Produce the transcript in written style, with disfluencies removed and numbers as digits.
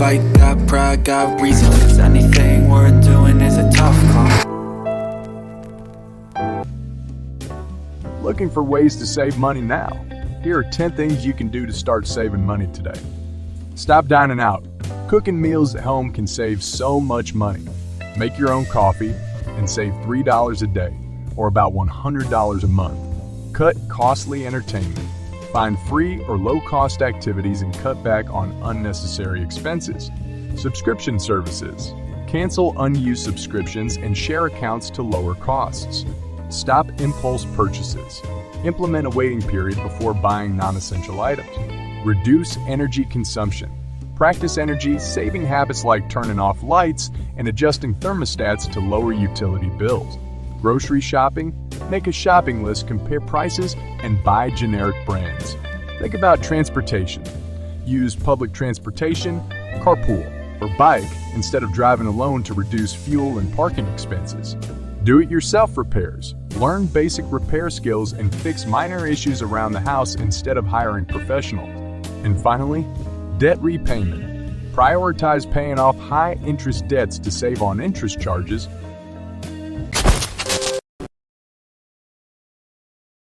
like that, pride got reasons. Anything worth doing is a tough call. Looking for ways to save money now? Here are 10 things you can do to start saving money today. Stop dining out. Cooking meals at home can save so much money. Make your own coffee and save $3 a day, or about $100 a month. Cut costly entertainment. Find free or low-cost activities and cut back on unnecessary expenses. Subscription services. Cancel unused subscriptions and share accounts to lower costs. Stop impulse purchases. Implement a waiting period before buying non-essential items. Reduce energy consumption. Practice energy-saving habits like turning off lights and adjusting thermostats to lower utility bills. Grocery shopping. Make a shopping list, compare prices, and buy generic brands. Think about transportation. Use public transportation, carpool, or bike instead of driving alone to reduce fuel and parking expenses. Do-it-yourself repairs. Learn basic repair skills and fix minor issues around the house instead of hiring professionals. And finally, debt repayment. Prioritize paying off high-interest debts to save on interest charges